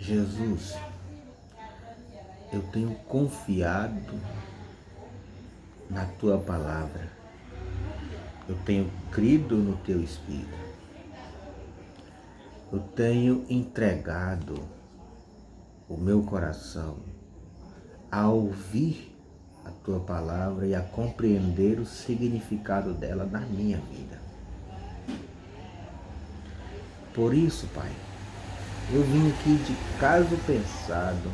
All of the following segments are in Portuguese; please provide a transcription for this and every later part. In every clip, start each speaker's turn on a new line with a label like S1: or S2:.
S1: Jesus, eu tenho confiado na tua palavra, eu tenho crido no teu Espírito, eu tenho entregado o meu coração a ouvir a tua palavra e a compreender o significado dela na minha vida. Por isso, Pai, eu vim aqui de caso pensado,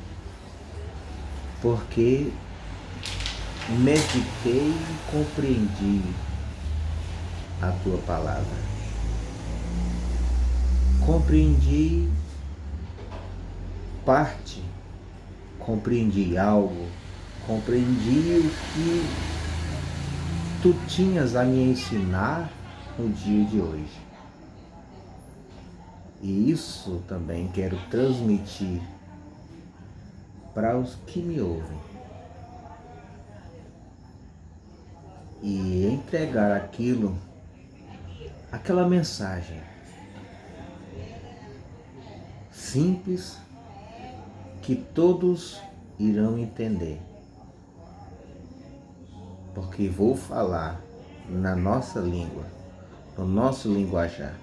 S1: porque meditei e compreendi a tua palavra. Compreendi parte, compreendi algo, compreendi o que tu tinhas a me ensinar no dia de hoje. E isso também quero transmitir para os que me ouvem. E entregar aquela mensagem simples que todos irão entender. Porque vou falar na nossa língua, no nosso linguajar,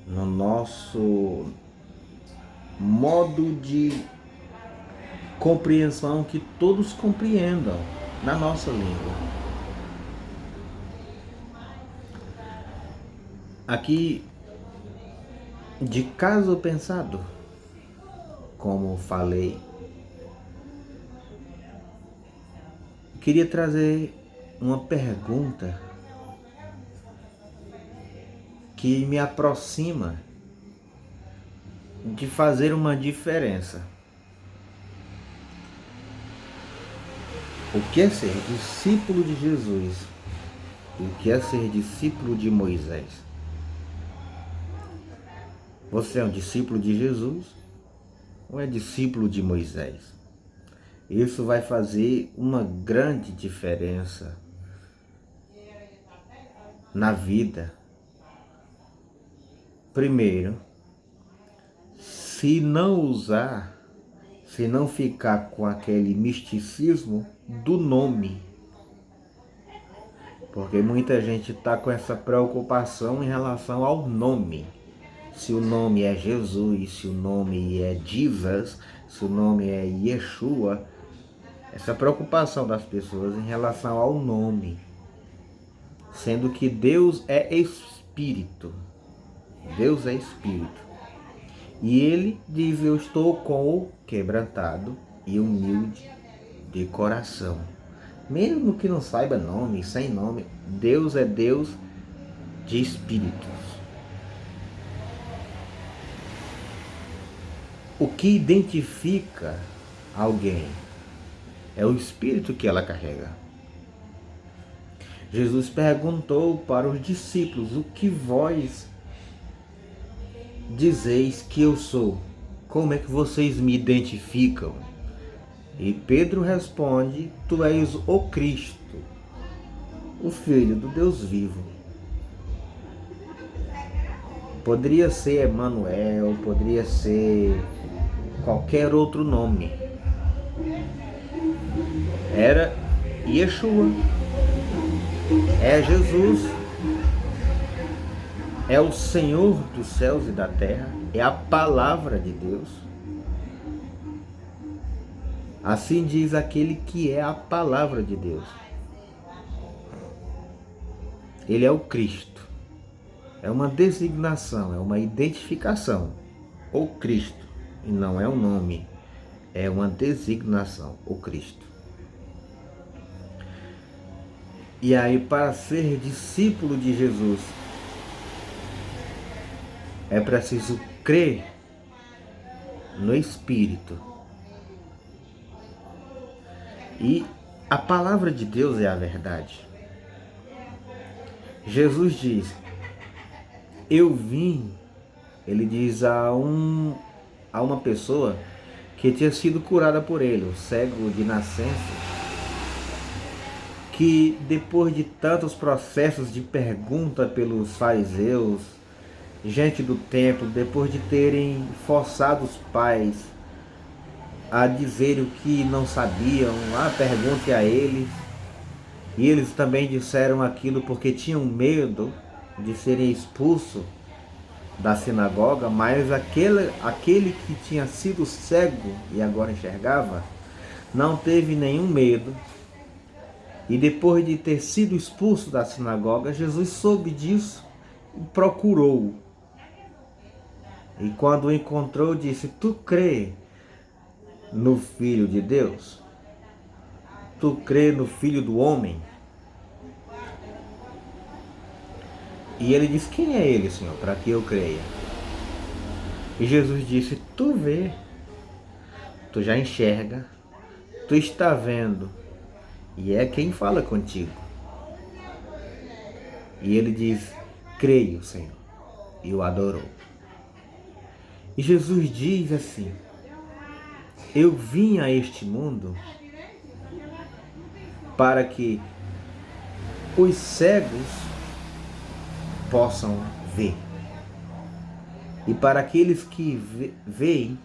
S1: no nosso modo de compreensão, que todos compreendam na nossa língua. Aqui, de caso pensado, como falei, queria trazer uma pergunta que me aproxima de fazer uma diferença. O que é ser discípulo de Jesus e o que é ser discípulo de Moisés? Você é um discípulo de Jesus ou é discípulo de Moisés? Isso vai fazer uma grande diferença na vida. Primeiro, se não ficar com aquele misticismo do nome, porque muita gente está com essa preocupação em relação ao nome. Se o nome é Jesus, se o nome é Jesus, se o nome é Yeshua, essa preocupação das pessoas em relação ao nome, sendo que Deus é Espírito. Deus é Espírito. E Ele diz: eu estou com o quebrantado e humilde de coração. Mesmo que não saiba nome, sem nome, Deus é Deus de espíritos. O que identifica alguém é o espírito que ela carrega. Jesus perguntou para os discípulos: o que vós dizeis que eu sou? Como é que vocês me identificam? E Pedro responde: tu és o Cristo, o Filho do Deus vivo. Poderia ser Emanuel, poderia ser qualquer outro nome. Era Yeshua, é Jesus, é o Senhor dos céus e da terra, é a palavra de Deus. Assim diz aquele que é a palavra de Deus. Ele é o Cristo. É uma designação, é uma identificação. O Cristo. E não é um nome, é uma designação, o Cristo. E aí, para ser discípulo de Jesus, é preciso crer no Espírito. E a palavra de Deus é a verdade. Jesus diz: eu vim, ele diz a uma pessoa que tinha sido curada por ele, o cego de nascença, que depois de tantos processos de pergunta pelos fariseus, gente do templo, depois de terem forçado os pais a dizerem o que não sabiam, pergunte a eles, e eles também disseram aquilo porque tinham medo de serem expulsos da sinagoga, mas aquele que tinha sido cego e agora enxergava, não teve nenhum medo. E depois de ter sido expulso da sinagoga, Jesus soube disso e procurou. E quando o encontrou, disse: tu crê no Filho de Deus? Tu crê no Filho do Homem? E ele disse: quem é ele, Senhor, para que eu creia? E Jesus disse: tu vê, tu já enxerga, tu está vendo, e é quem fala contigo. E ele diz: creio, Senhor, e o adorou. E Jesus diz assim: eu vim a este mundo para que os cegos possam ver, e para aqueles que veem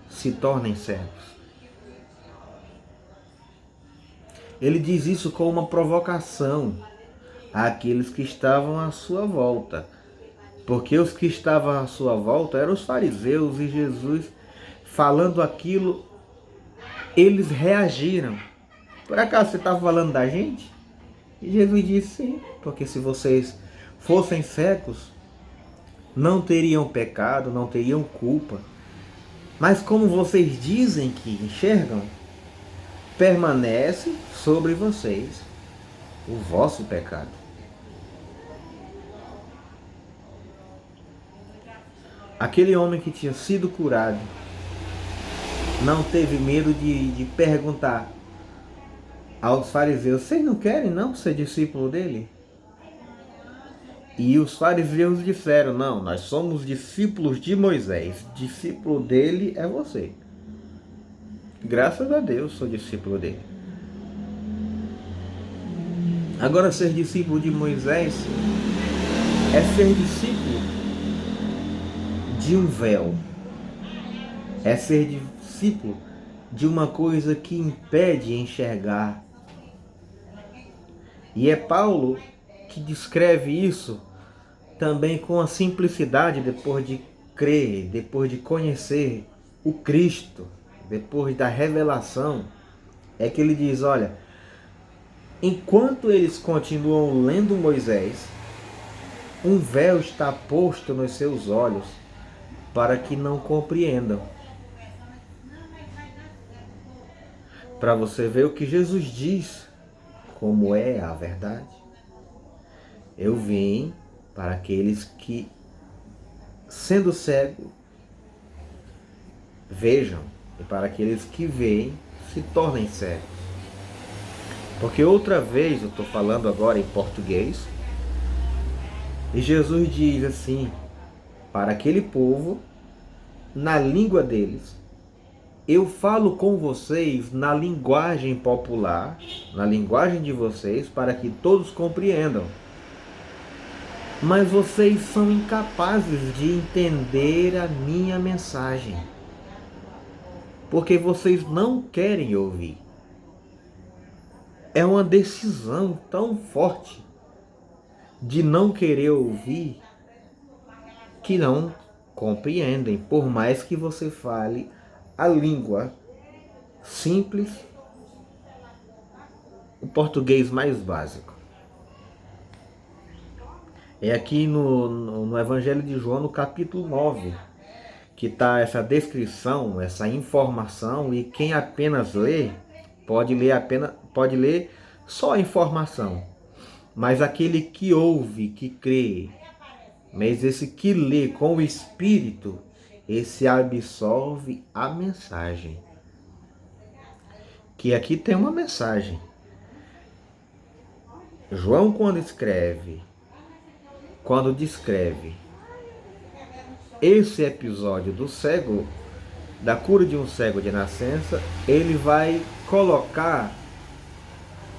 S1: se tornem cegos. Ele diz isso com uma provocação àqueles que estavam à sua volta, porque os que estavam à sua volta eram os fariseus, e Jesus falando aquilo, eles reagiram. Por acaso você está falando da gente? E Jesus disse: sim, porque se vocês fossem cegos, não teriam pecado, não teriam culpa. Mas como vocês dizem que enxergam, permanece sobre vocês o vosso pecado. Aquele homem que tinha sido curado não teve medo de perguntar aos fariseus: vocês não querem não ser discípulo dele? E os fariseus disseram: não, nós somos discípulos de Moisés, discípulo dele é você. Graças a Deus sou discípulo dele. Agora, ser discípulo de Moisés é ser discípulo de um véu, é ser discípulo de uma coisa que impede enxergar. E é Paulo que descreve isso também com a simplicidade, depois de crer, depois de conhecer o Cristo, depois da revelação, é que ele diz: olha, enquanto eles continuam lendo Moisés, um véu está posto nos seus olhos para que não compreendam. Para você ver o que Jesus diz, como é a verdade. Eu vim para aqueles que, sendo cego, vejam, e para aqueles que veem, se tornem cegos. Porque outra vez, eu estou falando agora em português, e Jesus diz assim, para aquele povo, na língua deles: eu falo com vocês na linguagem popular, na linguagem de vocês, para que todos compreendam. Mas vocês são incapazes de entender a minha mensagem, porque vocês não querem ouvir. É uma decisão tão forte de não querer ouvir que não compreendem, por mais que você fale a língua simples, o português mais básico. É aqui no Evangelho de João, no capítulo 9, que está essa descrição, essa informação, e quem apenas lê, pode ler só a informação. Mas aquele que ouve, que crê, mas esse que lê com o Espírito, esse absorve a mensagem. Que aqui tem uma mensagem. João, quando descreve esse episódio do cego, da cura de um cego de nascença, ele vai colocar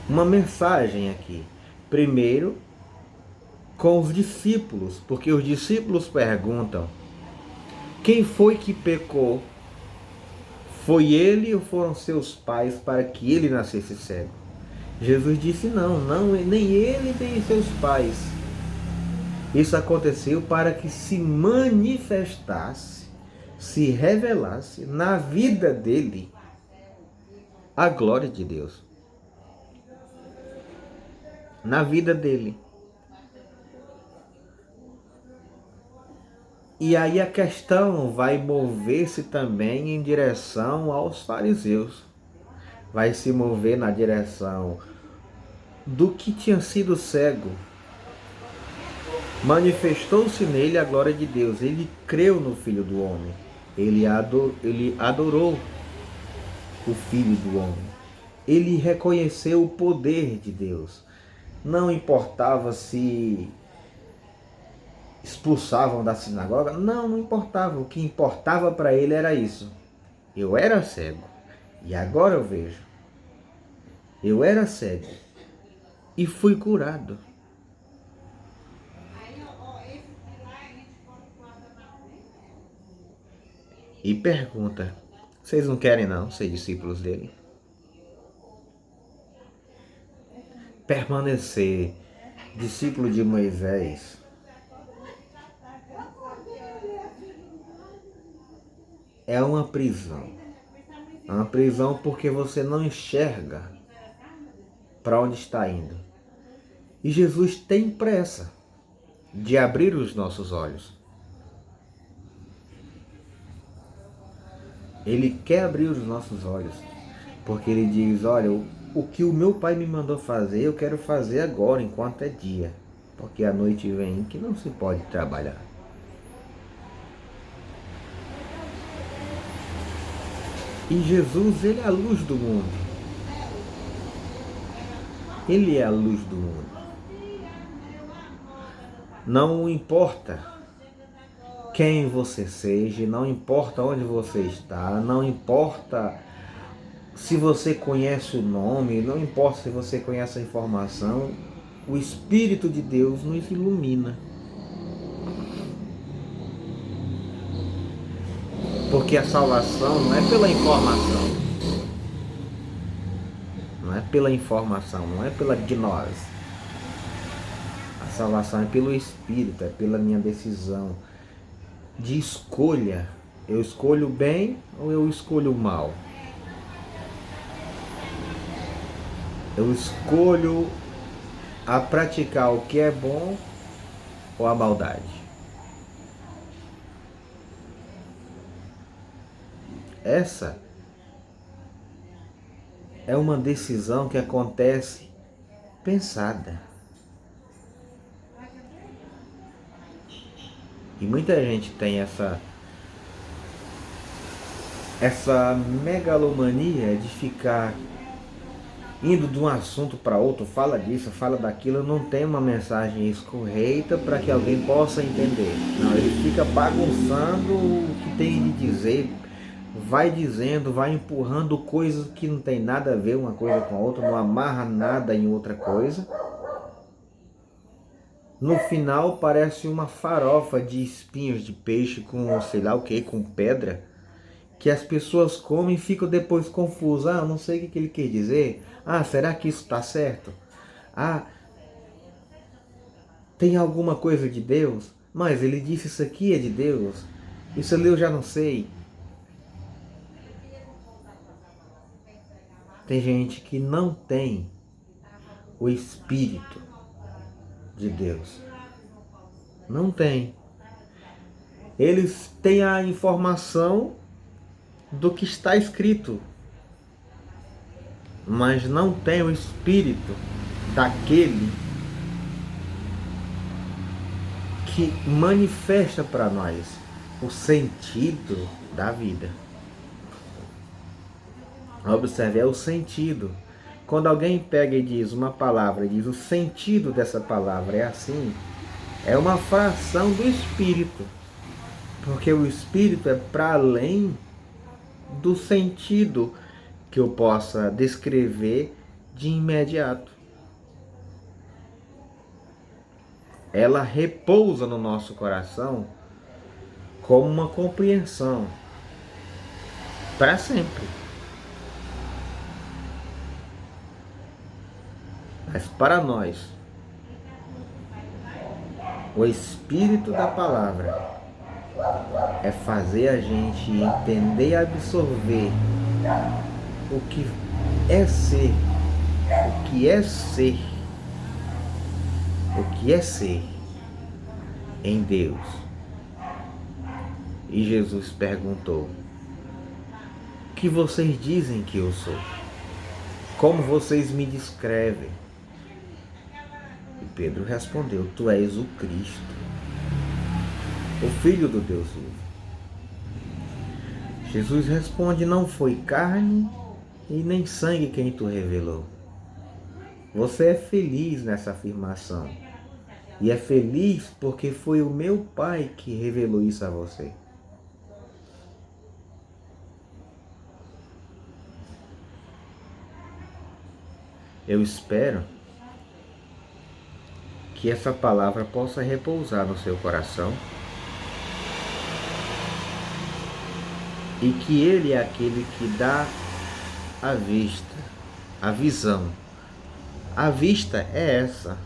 S1: uma mensagem aqui. Primeiro, com os discípulos, porque os discípulos perguntam: quem foi que pecou? Foi ele ou foram seus pais para que ele nascesse cego? Jesus disse: não, nem ele nem seus pais. Isso aconteceu para que se manifestasse, se revelasse na vida dele a glória de Deus. Na vida dele. E aí a questão vai mover-se também em direção aos fariseus. Vai se mover na direção do que tinha sido cego. Manifestou-se nele a glória de Deus. Ele creu no Filho do Homem. Ele adorou o Filho do Homem. Ele reconheceu o poder de Deus. Não importava se expulsavam da sinagoga, não importava. O que importava para ele era isso. Eu era cego e agora eu vejo. Eu era cego e fui curado. E pergunta: vocês não querem não ser discípulos dele? Permanecer discípulo de Moisés é uma prisão. É uma prisão porque você não enxerga para onde está indo. E Jesus tem pressa de abrir os nossos olhos. Ele quer abrir os nossos olhos, porque ele diz: olha, o que o meu pai me mandou fazer, eu quero fazer agora, enquanto é dia, porque a noite vem que não se pode trabalhar. E Jesus, ele é a luz do mundo. Ele é a luz do mundo. Não importa quem você seja, não importa onde você está, não importa se você conhece o nome, não importa se você conhece a informação, o Espírito de Deus nos ilumina. Porque a salvação não é pela informação. Não é pela informação, não é pela gnose. A salvação é pelo Espírito, é pela minha decisão de escolha. Eu escolho o bem ou eu escolho o mal? Eu escolho a praticar o que é bom ou a maldade? Essa é uma decisão que acontece pensada. E muita gente tem essa megalomania de ficar indo de um assunto para outro, fala disso, fala daquilo, não tem uma mensagem escorreita para que alguém possa entender. Não, ele fica bagunçando o que tem de dizer, vai dizendo, vai empurrando coisas que não tem nada a ver uma coisa com a outra, não amarra nada em outra coisa. No final parece uma farofa de espinhos de peixe com sei lá o que, com pedra, que as pessoas comem e ficam depois confusas. Ah, eu não sei o que ele quer dizer. Ah, será que isso está certo? Ah, tem alguma coisa de Deus? Mas ele disse isso aqui é de Deus. Isso ali eu já não sei. Tem gente que não tem o Espírito de Deus. Não tem. Eles têm a informação do que está escrito, mas não tem o Espírito daquele que manifesta para nós o sentido da vida. Observe, é o sentido. Quando alguém pega e diz uma palavra, e diz o sentido dessa palavra é assim, é uma fração do Espírito. Porque o Espírito é para além do sentido que eu possa descrever de imediato. ela repousa no nosso coração como uma compreensão para sempre. Mas para nós, o Espírito da Palavra é fazer a gente entender e absorver o que é ser, o que é ser, o que é ser em Deus. E Jesus perguntou: o que vocês dizem que eu sou? Como vocês me descrevem? E Pedro respondeu: tu és o Cristo, o Filho do Deus vivo. Jesus responde: não foi carne e nem sangue quem tu revelou. Você é feliz nessa afirmação. E é feliz porque foi o meu Pai que revelou isso a você. Eu espero que essa palavra possa repousar no seu coração e que Ele é aquele que dá a vista, a visão. A vista é essa,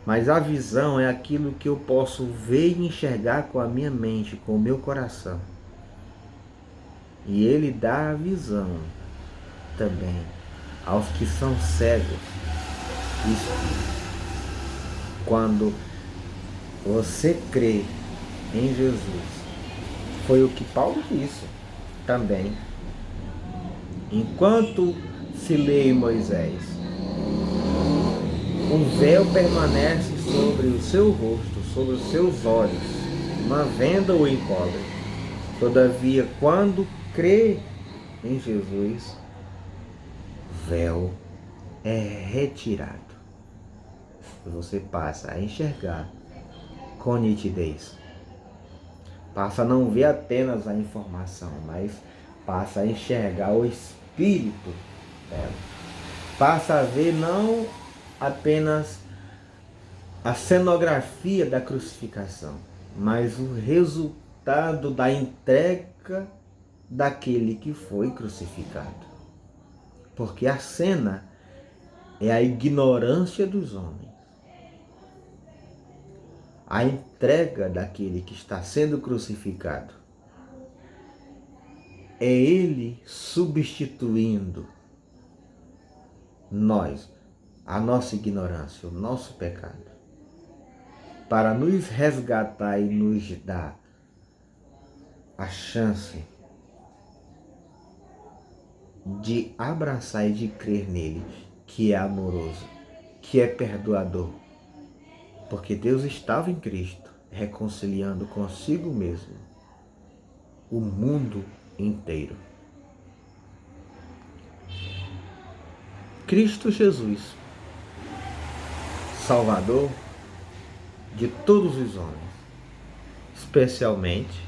S1: mas a visão é aquilo que eu posso ver e enxergar com a minha mente, com o meu coração. E Ele dá a visão também aos que são cegos. Isso, quando você crê em Jesus, foi o que Paulo disse também. Enquanto se lê em Moisés, um véu permanece sobre o seu rosto, sobre os seus olhos, uma venda o encobre. Todavia, quando crê em Jesus, o véu é retirado. Você passa a enxergar com nitidez. Passa a não ver apenas a informação, mas passa a enxergar o espírito dela. Passa a ver não apenas a cenografia da crucificação, mas o resultado da entrega daquele que foi crucificado. Porque a cena é a ignorância dos homens. A entrega daquele que está sendo crucificado é Ele substituindo nós, a nossa ignorância, o nosso pecado, para nos resgatar e nos dar a chance de abraçar e de crer nele, que é amoroso, que é perdoador. Porque Deus estava em Cristo, reconciliando consigo mesmo o mundo inteiro. Cristo Jesus, Salvador de todos os homens, especialmente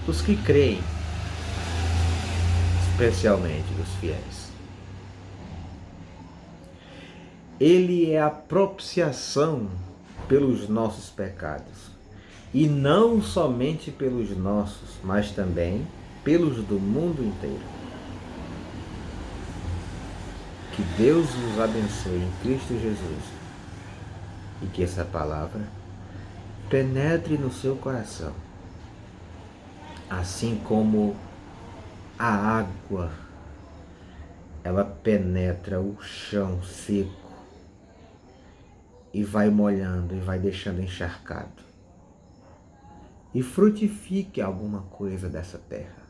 S1: dos que creem, especialmente dos fiéis. Ele é a propiciação pelos nossos pecados, e não somente pelos nossos, mas também pelos do mundo inteiro. Que Deus os abençoe em Cristo Jesus e que essa palavra penetre no seu coração, assim como a água, ela penetra o chão seco e vai molhando e vai deixando encharcado. E frutifique alguma coisa dessa terra,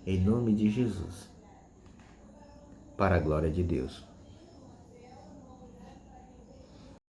S1: em nome de Jesus, para a glória de Deus.